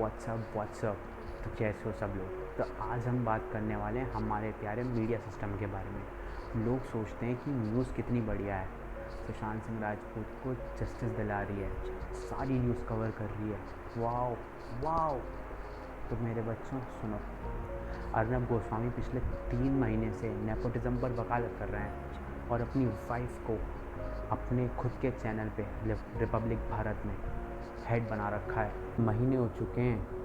WhatsApp. तो कैसे हो सब लोग। तो आज हम बात करने वाले हैं हमारे प्यारे मीडिया सिस्टम के बारे में। लोग सोचते हैं कि न्यूज़ कितनी बढ़िया है, सुशांत सिंह राजपूत को जस्टिस दिला रही है, सारी न्यूज़ कवर कर रही है, वाओ वाओ। तो मेरे बच्चों सुनो, अर्नब गोस्वामी पिछले 3 महीने से नेपोटिज्म पर वकालत कर रहे हैं और अपनी वाइफ को अपने खुद के चैनल पे रिपब्लिक भारत में हेड बना रखा है। महीने हो चुके हैं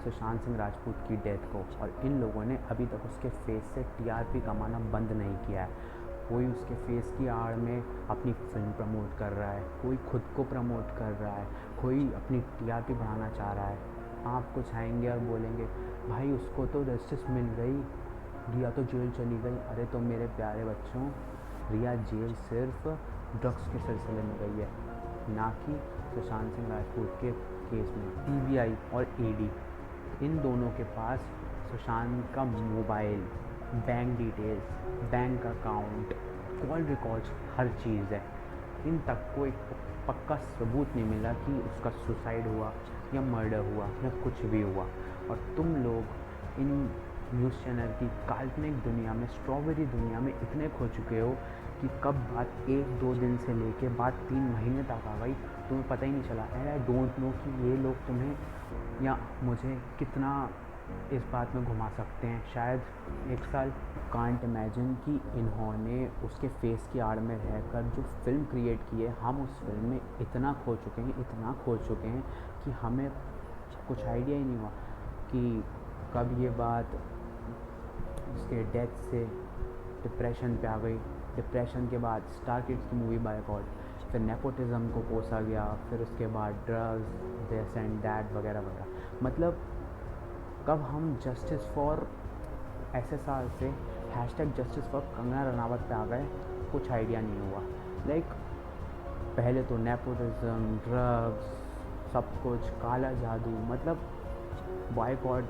सुशांत सिंह राजपूत की डेथ को और इन लोगों ने अभी तक उसके फेस से टीआरपी कमाना बंद नहीं किया है। कोई उसके फेस की आड़ में अपनी फिल्म प्रमोट कर रहा है, कोई खुद को प्रमोट कर रहा है, कोई अपनी टीआरपी बढ़ाना चाह रहा है। आप कुछ आएंगे और बोलेंगे भाई उसको तो जस्टिस मिल गई, रिया तो जेल चली गई। अरे तो मेरे प्यारे बच्चों, रिया जेल सिर्फ ड्रग्स के सिलसिले में गई है, ना कि सुशांत सिंह राजपूत के केस में। सीबीआई और ईडी इन दोनों के पास सुशांत का mobile, bank details, bank account, call records, हर चीज़ है। इन तक को एक पक्का सबूत नहीं मिला कि उसका सुसाइड हुआ या मर्डर हुआ या कुछ भी हुआ। और तुम लोग इन न्यूज़ चैनल की काल्पनिक दुनिया में, स्ट्रॉबेरी दुनिया में इतने खो चुके हो कि कब बात 1-2 दिन से लेके बात 3 महीने तक आ गई तुम्हें पता ही नहीं चला। एंड आई डोंट नो कि ये लोग तुम्हें या मुझे कितना इस बात में घुमा सकते हैं। शायद 1 साल। कांट इमेजिन कि इन्होंने उसके फेस की आड़ में रहकर जो फिल्म क्रिएट की है, हम उस फिल्म में इतना खो चुके हैं कि हमें कुछ आइडिया ही नहीं हुआ कि कब ये बात उसके डेथ से डिप्रेशन पे आ गई। डिप्रेशन के बाद स्टार किड्स की मूवी बायकॉट, फिर नेपोटिज्म को कोसा गया, फिर उसके बाद ड्रग्स, दिस एंड दैट वगैरह वगैरह। मतलब कब हम जस्टिस फॉर SSR से #जस्टिस फॉर कंगना रनावत पे आ गए, कुछ आइडिया नहीं हुआ। पहले तो नेपोटिज्म, ड्रग्स, सब कुछ, काला जादू, मतलब बॉयकॉट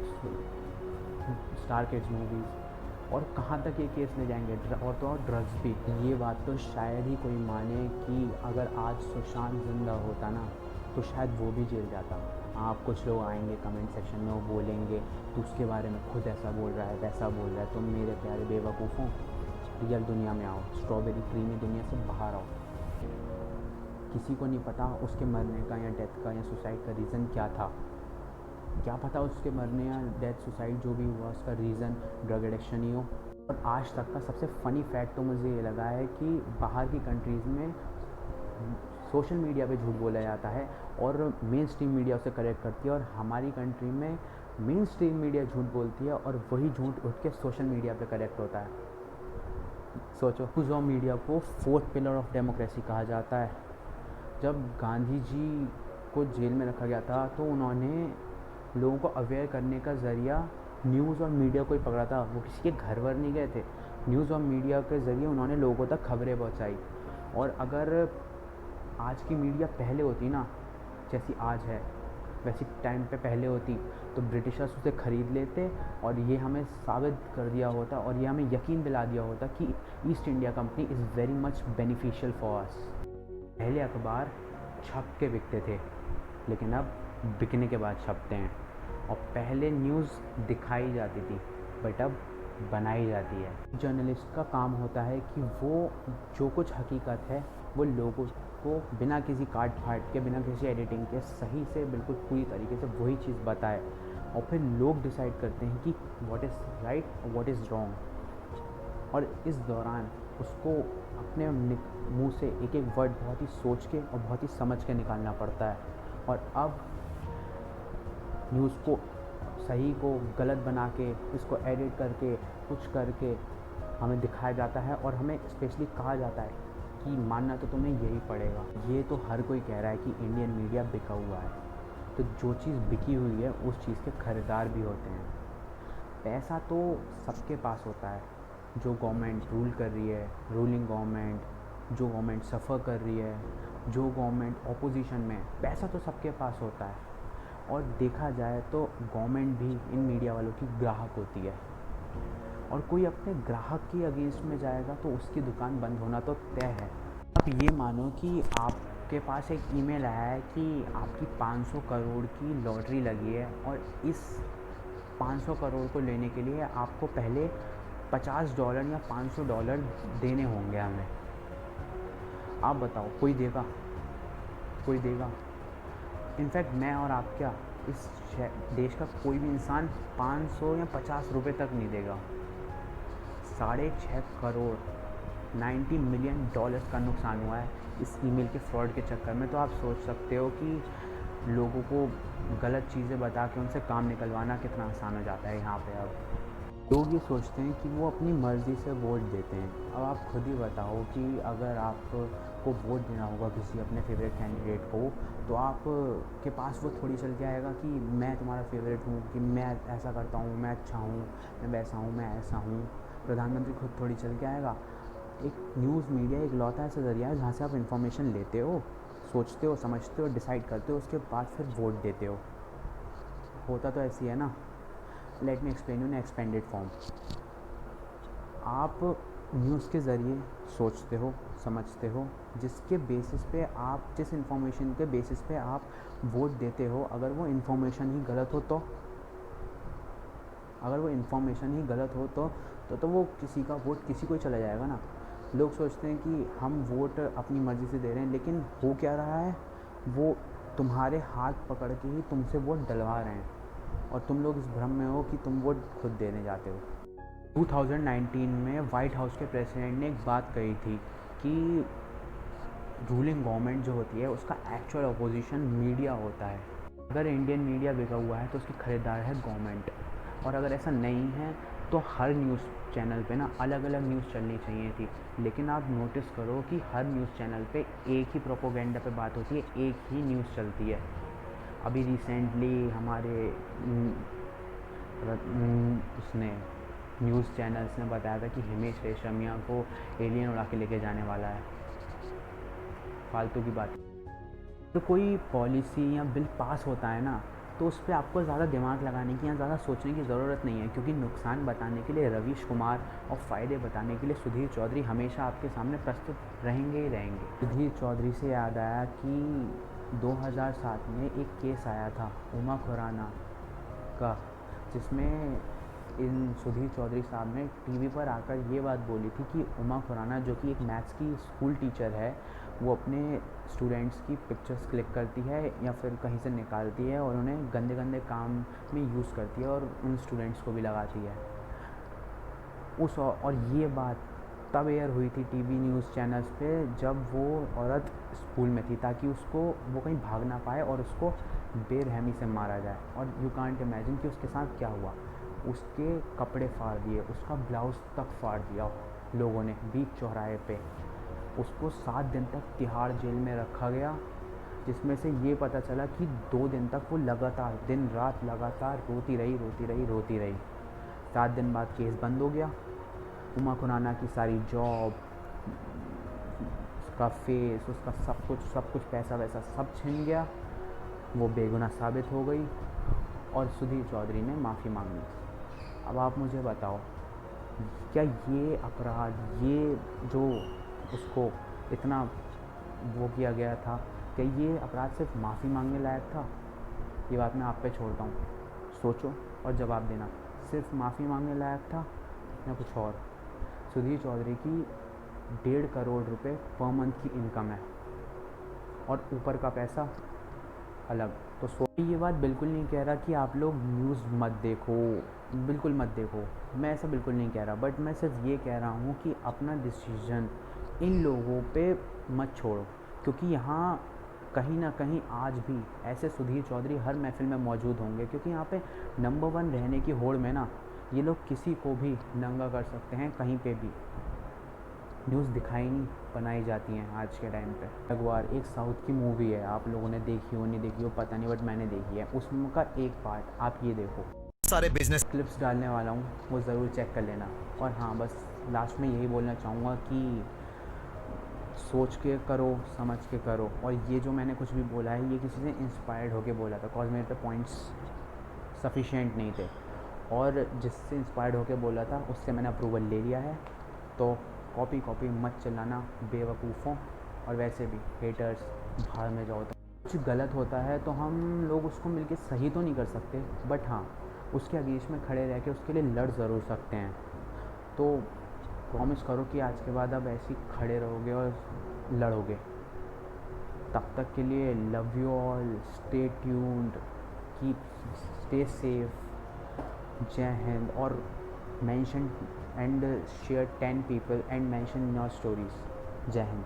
स्टार किड्स मूवीज़, और कहाँ तक ये केस ले जाएंगे। और तो और ड्रग्स भी। ये बात तो शायद ही कोई माने कि अगर आज सुशांत जिंदा होता ना तो शायद वो भी जेल जाता। आप कुछ लोग आएंगे कमेंट सेक्शन में, वो बोलेंगे तो उसके बारे में खुद ऐसा बोल रहा है, वैसा बोल रहा है। तुम मेरे प्यारे बेवकूफ़ों, रियल दुनिया में आओ, स्ट्रॉबेरी क्रीमी दुनिया से बाहर आओ। किसी को नहीं पता उसके मरने का या डेथ का या सुसाइड का रीज़न क्या था। क्या पता उसके मरने या डेथ, सुसाइड जो भी हुआ उसका रीज़न ड्रग एडिक्शन ही हो। और आज तक का सबसे फ़नी फैक्ट तो मुझे ये लगा है कि बाहर की कंट्रीज़ में सोशल मीडिया पे झूठ बोला जाता है और मेन स्ट्रीम मीडिया उसे करेक्ट करती है, और हमारी कंट्री में मेन स्ट्रीम मीडिया झूठ बोलती है और वही झूठ उठ के सोशल मीडिया पे करेक्ट होता है। सोचो, न्यूज़ और मीडिया को 4th पिलर ऑफ डेमोक्रेसी कहा जाता है। जब गांधी जी को जेल में रखा गया था तो उन्होंने लोगों को अवेयर करने का ज़रिया न्यूज़ और मीडिया को ही पकड़ा था। वो किसी के घर वर नहीं गए थे, न्यूज़ और मीडिया के ज़रिए उन्होंने लोगों तक खबरें पहुंचाई। और अगर आज की मीडिया पहले होती ना, जैसी आज है वैसी टाइम पे पहले होती, तो ब्रिटिशर्स उसे ख़रीद लेते और ये हमें साबित कर दिया होता और ये हमें यकीन दिला दिया होता कि east India company is very much beneficial for us. पहले अखबार छप के बिकते थे, लेकिन अब बिकने के बाद छपते हैं। और पहले न्यूज़ दिखाई जाती थी, बट अब बनाई जाती है। जर्नलिस्ट का काम होता है कि वो जो कुछ हकीकत है वो लोगों को बिना किसी काट फाट के, बिना किसी एडिटिंग के, सही से बिल्कुल पूरी तरीके से वही चीज़ बताए। और फिर लोग डिसाइड करते हैं कि व्हाट इज़ राइट और व्हाट इज़ रॉन्ग। और इस दौरान उसको अपने मुंह से एक एक वर्ड बहुत ही सोच के और बहुत ही समझ के निकालना पड़ता है। और अब न्यूज़ को, सही को गलत बना के, इसको एडिट करके, कुछ करके हमें दिखाया जाता है और हमें स्पेशली कहा जाता है कि मानना तो तुम्हें यही पड़ेगा। ये तो हर कोई कह रहा है कि इंडियन मीडिया बिका हुआ है, तो जो चीज़ बिकी हुई है उस चीज़ के खरीदार भी होते हैं। पैसा तो सबके पास होता है। जो गवर्नमेंट रूल कर रही है, रूलिंग गवर्नमेंट, जो गवर्नमेंट सफ़र कर रही है, जो गवर्नमेंट ऑपोजिशन में, पैसा तो सबके पास होता है। और देखा जाए तो गवर्नमेंट भी इन मीडिया वालों की ग्राहक होती है, और कोई अपने ग्राहक के अगेंस्ट में जाएगा तो उसकी दुकान बंद होना तो तय है। आप ये मानो कि आप आपके पास एक ईमेल आया है कि आपकी 500 करोड़ की लॉटरी लगी है और इस 500 करोड़ को लेने के लिए आपको पहले $50 या $500 देने होंगे हमें। आप बताओ, कोई देगा? कोई देगा? इनफैक्ट मैं और आप क्या, इस देश का कोई भी इंसान 500 या 50 रुपये तक नहीं देगा। 6.5 करोड़ $90 मिलियन का नुकसान हुआ है इस ईमेल के फ्रॉड के चक्कर में। तो आप सोच सकते हो कि लोगों को गलत चीज़ें बता के उनसे काम निकलवाना कितना आसान हो जाता है यहाँ पे। अब लोग ये सोचते हैं कि वो अपनी मर्ज़ी से वोट देते हैं। अब आप खुद ही बताओ कि अगर आपको वोट देना होगा किसी अपने फेवरेट कैंडिडेट को, तो आप के पास वो थोड़ी चल के आएगा कि मैं तुम्हारा फेवरेट हूँ, कि मैं ऐसा करता हूँ, मैं अच्छा हूँ, मैं वैसा हूँ, मैं ऐसा हूँ। प्रधानमंत्री खुद थोड़ी चल के आएगा। एक न्यूज़ मीडिया एक लौता ऐसा ज़रिया है जहाँ से आप इन्फॉर्मेशन लेते हो, सोचते हो, समझते हो, डिसाइड करते हो, उसके बाद फिर वोट देते हो। होता तो ऐसी है ना। Let me explain you in expanded form. आप न्यूज़ के ज़रिए सोचते हो, समझते हो, जिसके बेसिस पे आप, जिस इन्फॉर्मेशन के बेसिस पे आप वोट देते हो, अगर वो इन्फॉर्मेशन ही गलत हो तो, अगर वो इन्फॉर्मेशन ही गलत हो तो वो किसी का वोट किसी को ही चला जाएगा ना। लोग सोचते हैं कि हम वोट अपनी मर्ज़ी से दे रहे हैं, लेकिन हो क्या रहा है, वो तुम्हारे हाथ पकड़ के ही तुमसे वोट डलवा रहे हैं और तुम लोग इस भ्रम में हो कि तुम वोट खुद देने जाते हो। 2019 में वाइट हाउस के प्रेसिडेंट ने एक बात कही थी कि रूलिंग गवर्नमेंट जो होती है उसका एक्चुअल अपोजिशन मीडिया होता है। अगर इंडियन मीडिया बिका हुआ है तो उसकी खरीदार है गवर्नमेंट, और अगर ऐसा नहीं है तो हर न्यूज़ चैनल पे ना अलग अलग न्यूज़ चलनी चाहिए थी। लेकिन आप नोटिस करो कि हर न्यूज़ चैनल पे एक ही प्रोपोगेंडा पे बात होती है, एक ही न्यूज़ चलती है। अभी रिसेंटली हमारे उसने न्यूज़ चैनल्स ने बताया था कि हिमेश रेशमिया को एलियन उड़ा के लेके जाने वाला है। फालतू की बात। तो कोई पॉलिसी या बिल पास होता है ना, तो उस पर आपको ज़्यादा दिमाग लगाने की या ज़्यादा सोचने की ज़रूरत नहीं है, क्योंकि नुकसान बताने के लिए रवीश कुमार और फ़ायदे बताने के लिए सुधीर चौधरी हमेशा आपके सामने प्रस्तुत रहेंगे ही रहेंगे। सुधीर चौधरी से याद आया कि 2007 में एक केस आया था उमा खुराना का, जिसमें इन सुधीर चौधरी साहब ने टीवी पर आकर ये बात बोली थी कि उमा खुराना, जो कि एक मैथ्स की स्कूल टीचर है, वो अपने स्टूडेंट्स की पिक्चर्स क्लिक करती है या फिर कहीं से निकालती है और उन्हें गंदे गंदे काम में यूज़ करती है और उन स्टूडेंट्स को भी लगाती है। और ये बात तब एयर हुई थी टीवी न्यूज़ चैनल्स पे जब वो औरत स्कूल में थी, ताकि उसको वो कहीं भाग ना पाए और उसको बेरहमी से मारा जाए। और यू कांट इमेजिन कि उसके साथ क्या हुआ। उसके कपड़े फाड़ दिए, उसका ब्लाउज़ तक फाड़ दिया लोगों ने बीच चौराहे पे। उसको 7 दिन तक तिहाड़ जेल में रखा गया, जिसमें से ये पता चला कि 2 दिन तक वो लगातार दिन रात लगातार रोती रही। 7 दिन बाद केस बंद हो गया। उमा खुराना की सारी जॉब, उसका फेस, उसका सब कुछ पैसा वैसा सब छिन गया। वो बेगुनाह साबित हो गई और सुधीर चौधरी ने माफ़ी मांगी। अब आप मुझे बताओ, क्या ये अपराध, ये जो उसको इतना वो किया गया था, क्या ये अपराध सिर्फ माफ़ी मांगने लायक था? ये बात मैं आप पे छोड़ता हूँ, सोचो और जवाब देना। सिर्फ माफ़ी मांगने लायक था या कुछ और? सुधीर चौधरी की 1.5 करोड़ रुपए पर मंथ की इनकम है और ऊपर का पैसा अलग। तो ये बात बिल्कुल नहीं कह रहा कि आप लोग न्यूज़ मत देखो, बिल्कुल मत देखो, मैं ऐसा बिल्कुल नहीं कह रहा। बट मैं सिर्फ ये कह रहा हूँ कि अपना डिसीजन इन लोगों पे मत छोड़ो, क्योंकि यहाँ कहीं ना कहीं आज भी ऐसे सुधीर चौधरी हर महफिल में मौजूद होंगे, क्योंकि यहाँ पे नंबर 1 रहने की होड़ में ना ये लोग किसी को भी नंगा कर सकते हैं कहीं पे भी। न्यूज़ दिखाई नहीं, बनाई जाती हैं आज के टाइम पे। अगवार एक साउथ की मूवी है, आप लोगों ने देखी हो नहीं देखी हो पता नहीं, बट मैंने देखी है। उसका एक पार्ट आप ये देखो, सारे बिजनेस क्लिप्स डालने वाला हूँ, वो ज़रूर चेक कर लेना। और हाँ, बस लास्ट में यही बोलना चाहूँगा कि सोच के करो, समझ के करो। और ये जो मैंने कुछ भी बोला है, ये किसी से इंस्पायर्ड होके बोला था, कॉज मेरे पे पॉइंट्स सफिशिएंट नहीं थे, और जिससे इंस्पायर्ड होके बोला था उससे मैंने अप्रूवल ले लिया है। तो कॉपी मत चलाना बेवकूफ़ों। और वैसे भी हेटर्स भाड़ में जाओ। तो कुछ गलत होता है तो हम लोग उसको मिलके सही तो नहीं कर सकते, बट हाँ उसके अगेंस्ट में खड़े रह के उसके लिए लड़ ज़रूर सकते हैं। तो प्रॉमिस करो कि आज के बाद अब ऐसे ही खड़े रहोगे और लड़ोगे। तब तक के लिए love you all, stay tuned, keep stay safe, जय हिंद। और mention and share 10 people and mention in your stories. जय हिंद।